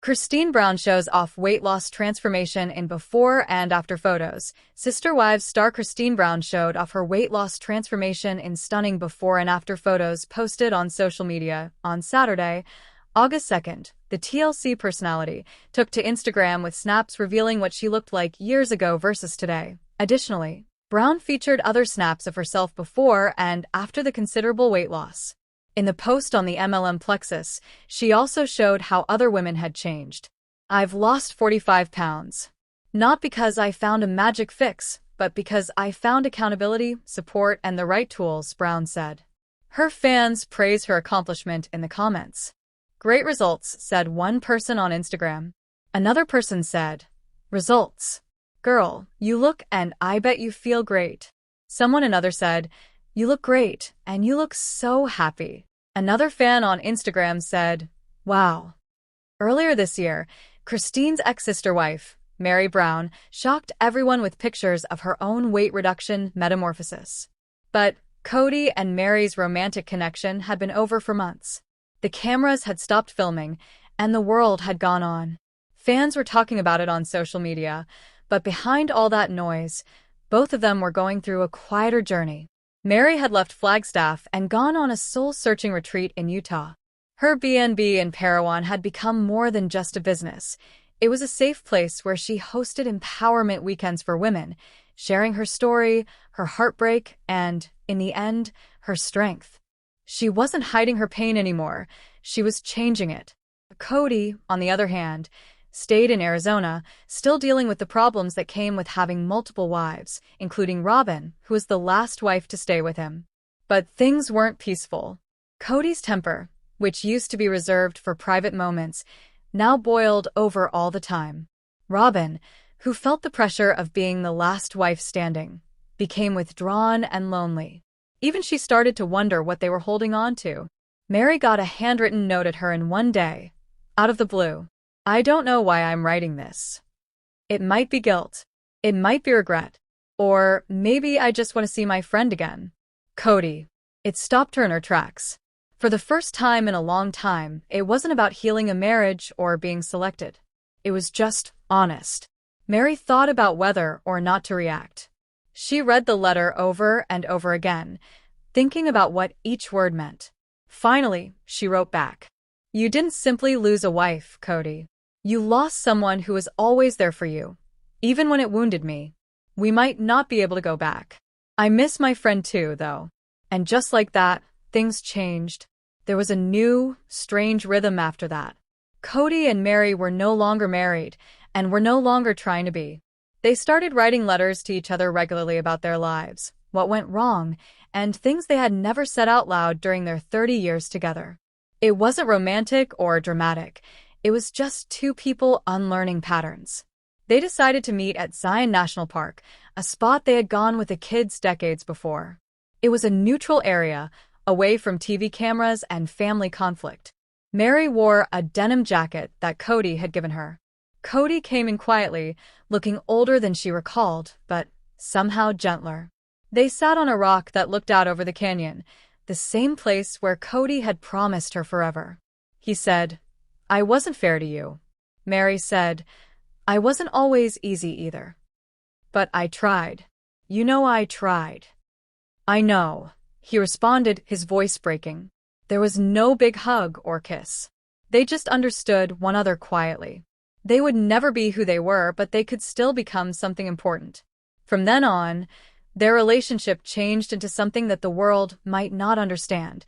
Cody Brown shows off weight loss transformation in before and after photos. Sister Wives star Cody Brown showed off her weight loss transformation in stunning before and after photos posted on social media. On Saturday, August 2nd, the TLC personality took to Instagram with snaps revealing what she looked like years ago versus today. Additionally, Brown featured other snaps of herself before and after the considerable weight loss. In the post on the MLM plexus, she also showed how other women had changed. "I've lost 45 pounds. Not because I found a magic fix, but because I found accountability, support, and the right tools," Brown said. Her fans praise her accomplishment in the comments. "Great results," said one person on Instagram. Another person said, "Results. Girl, you look and I bet you feel great." Another said, "You look great, and you look so happy." Another fan on Instagram said, "Wow." Earlier this year, Christine's ex-sister wife, Robyn Brown, shocked everyone with pictures of her own weight reduction metamorphosis. But Kody and Mary's romantic connection had been over for months. The cameras had stopped filming, and the world had gone on. Fans were talking about it on social media, but behind all that noise, both of them were going through a quieter journey. Mary had left Flagstaff and gone on a soul-searching retreat in Utah. Her B&B in Parowan had become more than just a business. It was a safe place where she hosted empowerment weekends for women, sharing her story, her heartbreak, and, in the end, her strength. She wasn't hiding her pain anymore. She was changing it. Kody, on the other hand, stayed in Arizona, still dealing with the problems that came with having multiple wives, including Robyn, who was the last wife to stay with him. But things weren't peaceful. Kody's temper, which used to be reserved for private moments, now boiled over all the time. Robyn, who felt the pressure of being the last wife standing, became withdrawn and lonely. Even she started to wonder what they were holding on to. Mary got a handwritten note at her in one day, out of the blue. "I don't know why I'm writing this. It might be guilt. It might be regret. Or maybe I just want to see my friend again." Kody. It stopped her in her tracks. For the first time in a long time, it wasn't about healing a marriage or being selected. It was just honest. Mary thought about whether or not to react. She read the letter over and over again, thinking about what each word meant. Finally, she wrote back. "You didn't simply lose a wife, Kody. You lost someone who was always there for you, even when it wounded me. We might not be able to go back. I miss my friend too, though." And just like that, things changed. There was a new, strange rhythm after that. Kody and Mary were no longer married, and were no longer trying to be. They started writing letters to each other regularly about their lives, what went wrong, and things they had never said out loud during their 30 years together. It wasn't romantic or dramatic. It was just two people unlearning patterns. They decided to meet at Zion National Park, a spot they had gone with the kids decades before. It was a neutral area, away from TV cameras and family conflict. Mary wore a denim jacket that Kody had given her. Kody came in quietly, looking older than she recalled, but somehow gentler. They sat on a rock that looked out over the canyon, the same place where Kody had promised her forever. He said, "I wasn't fair to you." Mary said, "I wasn't always easy either. But I tried. You know I tried." "I know," he responded, his voice breaking. There was no big hug or kiss. They just understood one another quietly. They would never be who they were, but they could still become something important. From then on, their relationship changed into something that the world might not understand,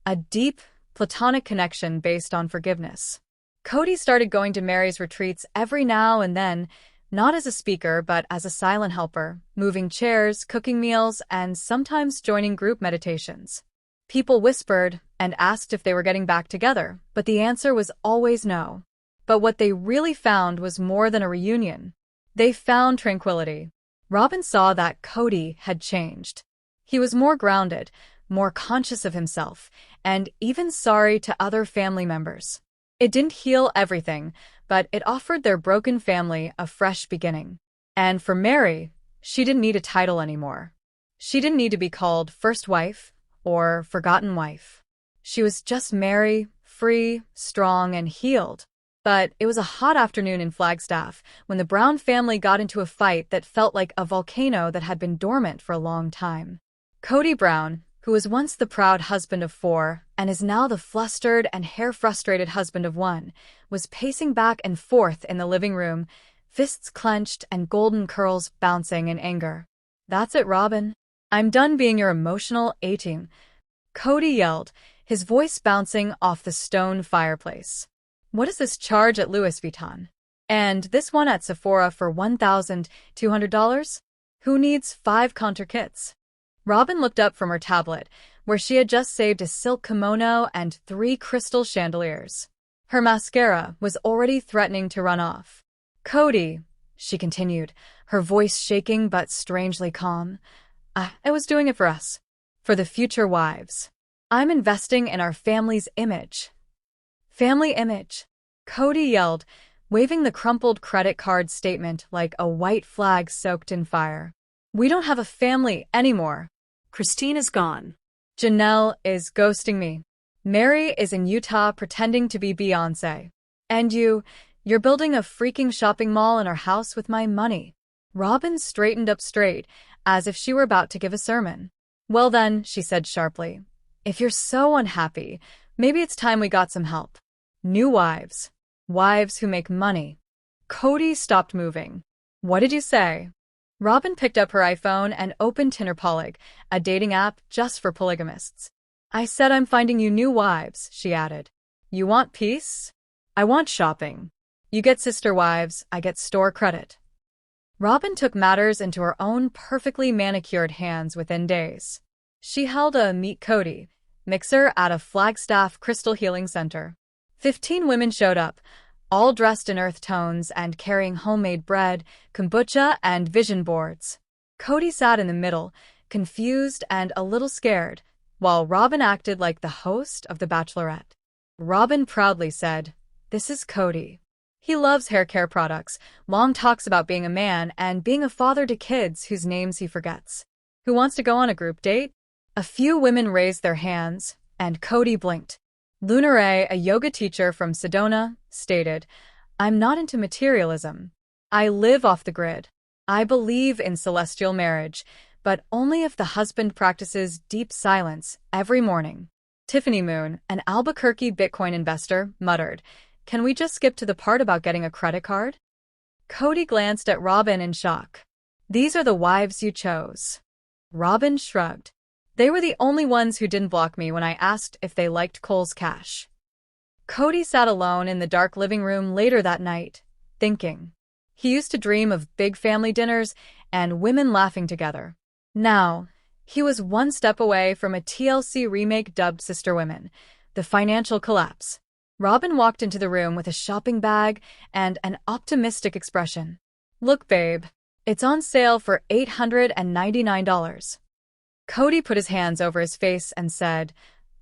a deep, platonic connection based on forgiveness. Kody started going to Mary's retreats every now and then, not as a speaker but as a silent helper, moving chairs, cooking meals, and sometimes joining group meditations. People whispered and asked if they were getting back together, but the answer was always no. But what they really found was more than a reunion. They found tranquility. Robyn saw that Kody had changed. He was more grounded, more conscious of himself, and even sorry to other family members. It didn't heal everything, but it offered their broken family a fresh beginning. And for Mary, she didn't need a title anymore. She didn't need to be called first wife or forgotten wife. She was just Mary, free, strong, and healed. But it was a hot afternoon in Flagstaff when the Brown family got into a fight that felt like a volcano that had been dormant for a long time. Cody Brown, who was once the proud husband of 4 and is now the flustered and hair-frustrated husband of 1, was pacing back and forth in the living room, fists clenched and golden curls bouncing in anger. "That's it, Robyn. I'm done being your emotional A-team," Cody yelled, his voice bouncing off the stone fireplace. "What is this charge at Louis Vuitton? And this one at Sephora for $1,200? Who needs 5 contour kits?" Robyn looked up from her tablet, where she had just saved a silk kimono and 3 crystal chandeliers. Her mascara was already threatening to run off. "Cody," she continued, her voice shaking but strangely calm, "I was doing it for us. For the future wives. I'm investing in our family's image." "Family image," Cody yelled, waving the crumpled credit card statement like a white flag soaked in fire. "We don't have a family anymore. Christine is gone. Janelle is ghosting me. Mary is in Utah pretending to be Beyoncé. And you're building a freaking shopping mall in our house with my money." Robyn straightened up straight, as if she were about to give a sermon. "Well then," she said sharply, "if you're so unhappy, maybe it's time we got some help. New wives. Wives who make money." Cody stopped moving. "What did you say?" Robyn picked up her iPhone and opened Tinderpolig, a dating app just for polygamists. "I said I'm finding you new wives," she added. "You want peace? I want shopping. You get sister wives, I get store credit." Robyn took matters into her own perfectly manicured hands within days. She held a Meet Cody mixer at a Flagstaff Crystal Healing Center. 15 women showed up, all dressed in earth tones and carrying homemade bread, kombucha, and vision boards. Cody sat in the middle, confused and a little scared, while Robyn acted like the host of The Bachelorette. Robyn proudly said, "This is Cody. He loves hair care products, long talks about being a man and being a father to kids whose names he forgets. Who wants to go on a group date?" A few women raised their hands, and Cody blinked. Lunare, a yoga teacher from Sedona, stated, "I'm not into materialism. I live off the grid. I believe in celestial marriage, but only if the husband practices deep silence every morning." Tiffany Moon, an Albuquerque Bitcoin investor, muttered, "Can we just skip to the part about getting a credit card?" Cody glanced at Robyn in shock. "These are the wives you chose." Robyn shrugged. "They were the only ones who didn't block me when I asked if they liked Cole's cash." Cody sat alone in the dark living room later that night, thinking. He used to dream of big family dinners and women laughing together. Now, he was one step away from a TLC remake dubbed Sister Women, the financial collapse. Robyn walked into the room with a shopping bag and an optimistic expression. "Look, babe, it's on sale for $899. Cody put his hands over his face and said,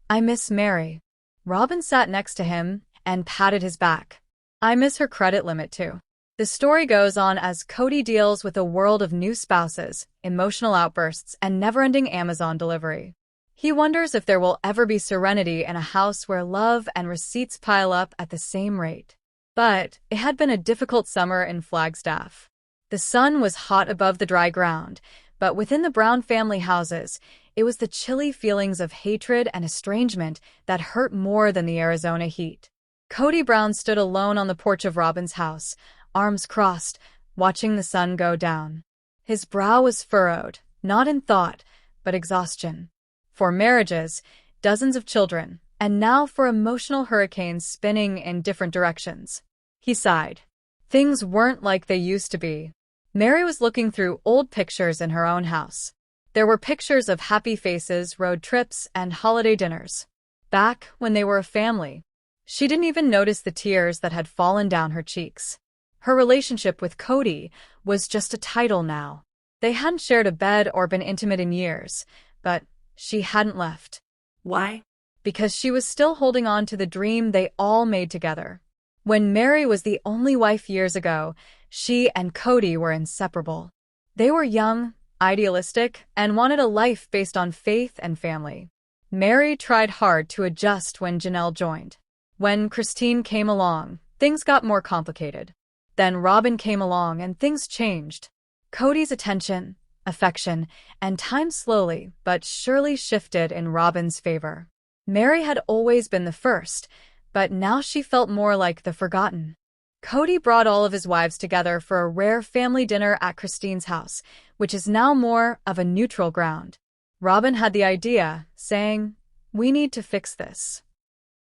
"I miss Mary." Robyn sat next to him and patted his back. "I miss her credit limit too." The story goes on as Cody deals with a world of new spouses, emotional outbursts, and never-ending Amazon delivery. He wonders if there will ever be serenity in a house where love and receipts pile up at the same rate. But it had been a difficult summer in Flagstaff. The sun was hot above the dry ground, but within the Brown family houses, it was the chilly feelings of hatred and estrangement that hurt more than the Arizona heat. Cody Brown stood alone on the porch of Robyn's house, arms crossed, watching the sun go down. His brow was furrowed, not in thought, but exhaustion. 4 marriages, dozens of children, and now 4 emotional hurricanes spinning in different directions. He sighed. Things weren't like they used to be. Mary was looking through old pictures in her own house. There were pictures of happy faces, road trips, and holiday dinners. Back when they were a family. She didn't even notice the tears that had fallen down her cheeks. Her relationship with Cody was just a title now. They hadn't shared a bed or been intimate in years, but she hadn't left. Why? Because she was still holding on to the dream they all made together. When Mary was the only wife years ago, she and Cody were inseparable. They were young, idealistic, and wanted a life based on faith and family. Mary tried hard to adjust when Janelle joined. When Christine came along, things got more complicated. Then Robyn came along and things changed. Kody's attention, affection, and time slowly but surely shifted in Robyn's favor. Meri had always been the first, but now she felt more like the forgotten. Kody brought all of his wives together for a rare family dinner at Christine's house, which is now more of a neutral ground. Robyn had the idea, saying, "We need to fix this."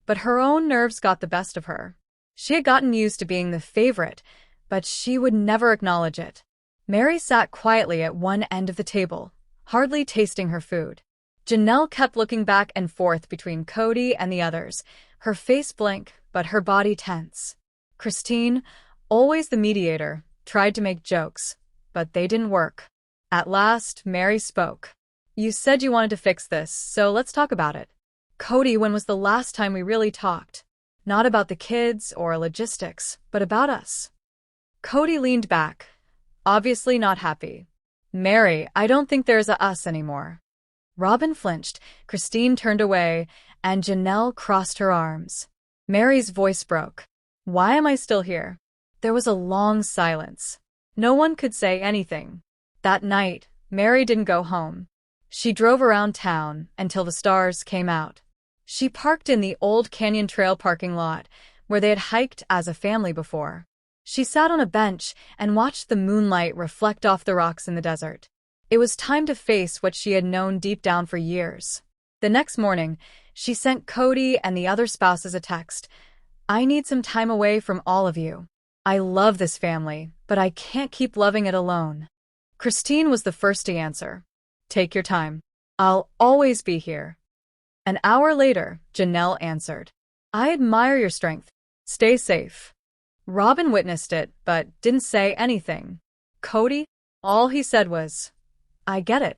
But her own nerves got the best of her. She had gotten used to being the favorite, but she would never acknowledge it. Meri sat quietly at one end of the table, hardly tasting her food. Janelle kept looking back and forth between Kody and the others, her face blank but her body tense. Christine, always the mediator, tried to make jokes, but they didn't work. At last, Meri spoke. "You said you wanted to fix this, so let's talk about it. Kody, when was the last time we really talked? Not about the kids or logistics, but about us." Kody leaned back, obviously not happy. "Meri, I don't think there's a us anymore." Robyn flinched, Christine turned away, and Janelle crossed her arms. Meri's voice broke. "Why am I still here?" There was a long silence. No one could say anything. That night, Meri didn't go home. She drove around town until the stars came out. She parked in the old Canyon Trail parking lot, where they had hiked as a family before. She sat on a bench and watched the moonlight reflect off the rocks in the desert. It was time to face what she had known deep down for years. The next morning, she sent Kody and the other spouses a text. "I need some time away from all of you. I love this family, but I can't keep loving it alone." Christine was the first to answer. "Take your time. I'll always be here." An hour later, Janelle answered. "I admire your strength. Stay safe." Robyn witnessed it, but didn't say anything. Kody? All he said was, "I get it."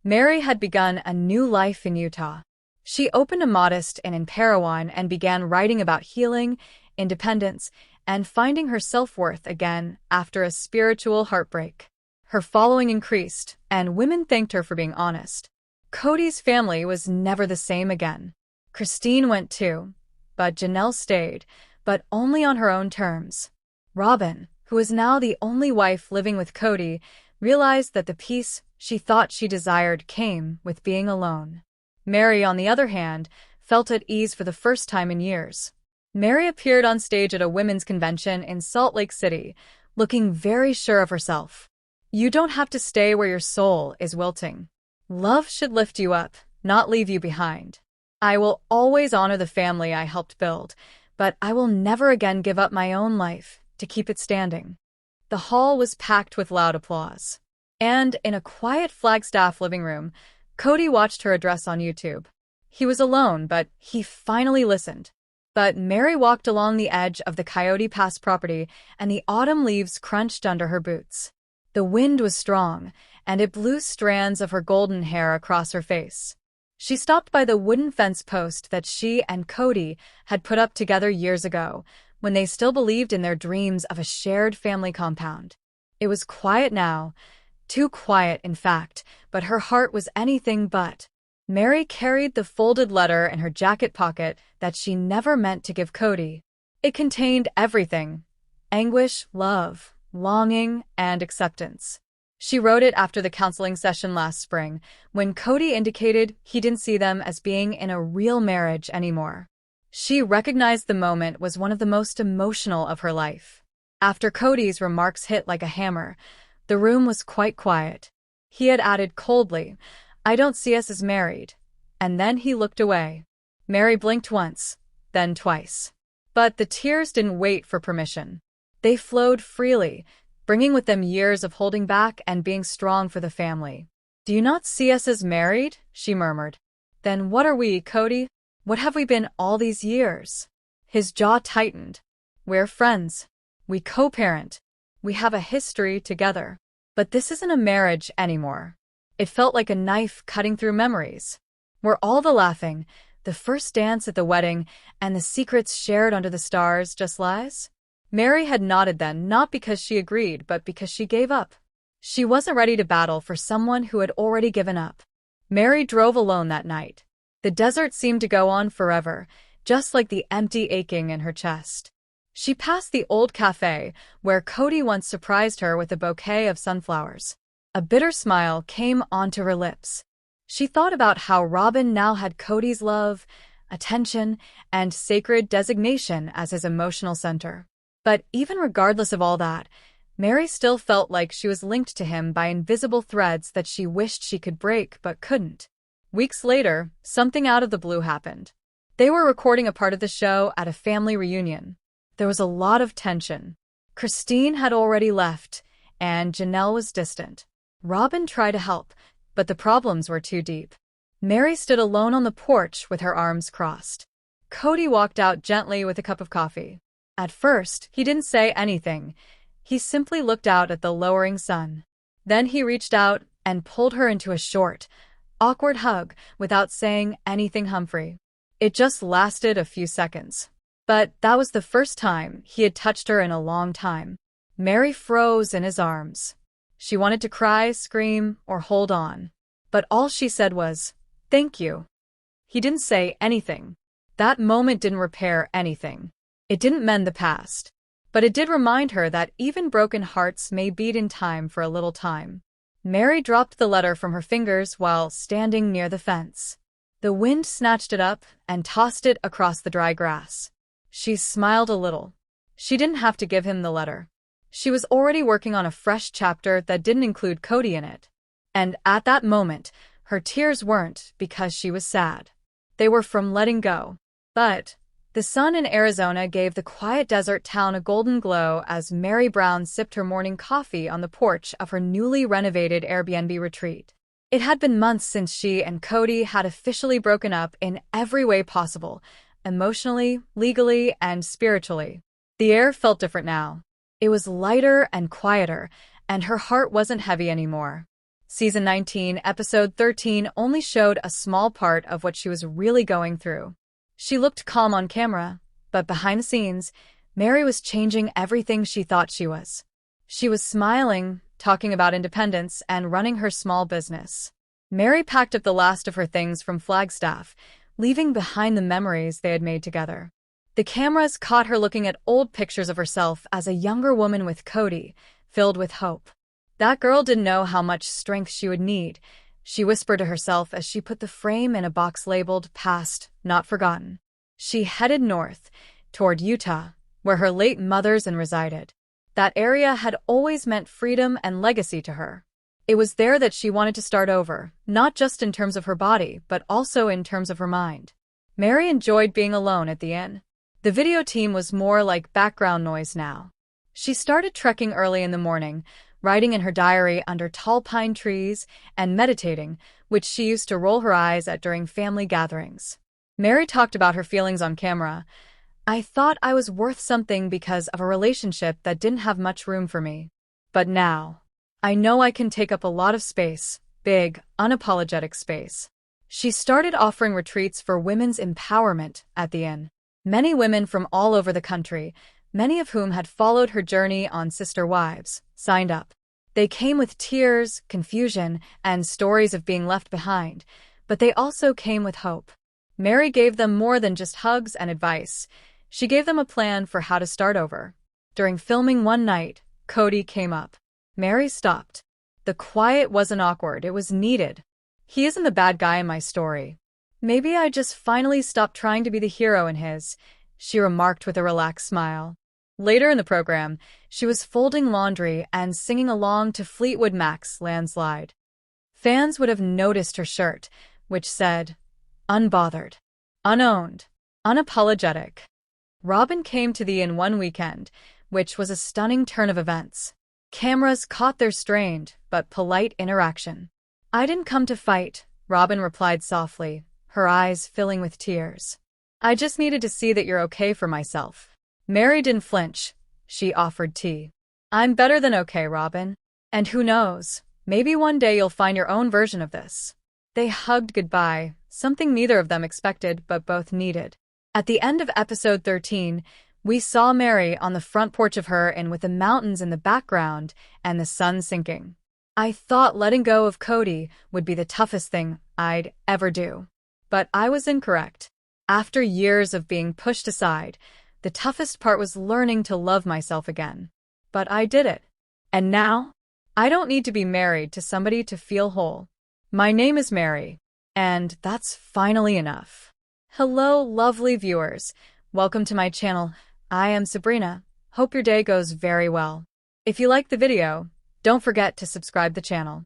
Meri had begun a new life in Utah. She opened a modest inn in Parowan and began writing about healing, independence, and finding her self-worth again after a spiritual heartbreak. Her following increased, and women thanked her for being honest. Kody's family was never the same again. Christine went too, but Janelle stayed, but only on her own terms. Robyn, who was now the only wife living with Kody, realized that the peace she thought she desired came with being alone. Meri, on the other hand, felt at ease for the first time in years. Meri appeared on stage at a women's convention in Salt Lake City, looking very sure of herself. "You don't have to stay where your soul is wilting. Love should lift you up, not leave you behind. I will always honor the family I helped build, but I will never again give up my own life to keep it standing." The hall was packed with loud applause. And in a quiet Flagstaff living room, Kody watched her address on YouTube. He was alone, but he finally listened. But Meri walked along the edge of the Coyote Pass property, and the autumn leaves crunched under her boots. The wind was strong, and it blew strands of her golden hair across her face. She stopped by the wooden fence post that she and Kody had put up together years ago, when they still believed in their dreams of a shared family compound. It was quiet now, too quiet, in fact, but her heart was anything but. Meri carried the folded letter in her jacket pocket that she never meant to give Kody. It contained everything: anguish, love, longing, and acceptance. She wrote it after the counseling session last spring, when Kody indicated he didn't see them as being in a real marriage anymore. She recognized the moment was one of the most emotional of her life. After Kody's remarks hit like a hammer, the room was quite quiet. He had added coldly, "I don't see us as married." And then he looked away. Meri blinked once, then twice. But the tears didn't wait for permission. They flowed freely, bringing with them years of holding back and being strong for the family. "Do you not see us as married?" she murmured. "Then what are we, Kody? What have we been all these years?" His jaw tightened. "We're friends. We co-parent. We have a history together. But this isn't a marriage anymore." It felt like a knife cutting through memories. Were all the laughing, the first dance at the wedding, and the secrets shared under the stars just lies? Meri had nodded then, not because she agreed, but because she gave up. She wasn't ready to battle for someone who had already given up. Meri drove alone that night. The desert seemed to go on forever, just like the empty aching in her chest. She passed the old cafe, where Cody once surprised her with a bouquet of sunflowers. A bitter smile came onto her lips. She thought about how Robyn now had Cody's love, attention, and sacred designation as his emotional center. But even regardless of all that, Mary still felt like she was linked to him by invisible threads that she wished she could break but couldn't. Weeks later, something out of the blue happened. They were recording a part of the show at a family reunion. There was a lot of tension. Christine had already left, and Janelle was distant. Robyn tried to help, but the problems were too deep. Mary stood alone on the porch with her arms crossed. Cody walked out gently with a cup of coffee. At first, he didn't say anything. He simply looked out at the lowering sun. Then he reached out and pulled her into a short, awkward hug without saying anything Humphrey. It just lasted a few seconds. But that was the first time he had touched her in a long time. Mary froze in his arms. She wanted to cry, scream, or hold on. But all she said was, "Thank you." He didn't say anything. That moment didn't repair anything. It didn't mend the past. But it did remind her that even broken hearts may beat in time for a little time. Mary dropped the letter from her fingers while standing near the fence. The wind snatched it up and tossed it across the dry grass. She smiled a little. She didn't have to give him the letter. She was already working on a fresh chapter that didn't include Cody in it. And at that moment, her tears weren't because she was sad. They were from letting go. But the sun in Arizona gave the quiet desert town a golden glow as Mary Brown sipped her morning coffee on the porch of her newly renovated Airbnb retreat. It had been months since she and Cody had officially broken up in every way possible, emotionally, legally, and spiritually. The air felt different now. It was lighter and quieter, and her heart wasn't heavy anymore. Season 19, Episode 13 only showed a small part of what she was really going through. She looked calm on camera, but behind the scenes, Mary was changing everything she thought she was. She was smiling, talking about independence, and running her small business. Mary packed up the last of her things from Flagstaff, leaving behind the memories they had made together. The cameras caught her looking at old pictures of herself as a younger woman with Cody, filled with hope. That girl didn't know how much strength she would need, she whispered to herself as she put the frame in a box labeled Past, Not Forgotten. She headed north, toward Utah, where her late mother's resided. That area had always meant freedom and legacy to her. It was there that she wanted to start over, not just in terms of her body, but also in terms of her mind. Mary enjoyed being alone at the inn. The video team was more like background noise now. She started trekking early in the morning, writing in her diary under tall pine trees, and meditating, which she used to roll her eyes at during family gatherings. Mary talked about her feelings on camera. "I thought I was worth something because of a relationship that didn't have much room for me. But now, I know I can take up a lot of space, big, unapologetic space." She started offering retreats for women's empowerment at the inn. Many women from all over the country, many of whom had followed her journey on Sister Wives, signed up. They came with tears, confusion, and stories of being left behind, but they also came with hope. Mary gave them more than just hugs and advice. She gave them a plan for how to start over. During filming one night, Cody came up. Mary stopped. The quiet wasn't awkward, it was needed. "He isn't the bad guy in my story. Maybe I just finally stopped trying to be the hero in his," she remarked with a relaxed smile. Later in the program, she was folding laundry and singing along to Fleetwood Mac's Landslide. Fans would have noticed her shirt, which said, "Unbothered, unowned, unapologetic." Robyn came to the inn one weekend, which was a stunning turn of events. Cameras caught their strained but polite interaction. "I didn't come to fight," Robyn replied softly, her eyes filling with tears. "I just needed to see that you're okay for myself." Mary didn't flinch. She offered tea. "I'm better than okay, Robyn. And who knows, maybe one day you'll find your own version of this." They hugged goodbye, something neither of them expected but both needed. At the end of episode 13, we saw Mary on the front porch of her inn with the mountains in the background and the sun sinking. "I thought letting go of Cody would be the toughest thing I'd ever do. But I was incorrect." After years of being pushed aside, The toughest part was learning to love myself again. But I did it. And now, I don't need to be married to somebody to feel whole. My name is Mary, and that's finally enough. Hello, lovely viewers. Welcome to my channel. I am Sabrina. Hope your day goes very well. If you like the video, don't forget to subscribe the channel.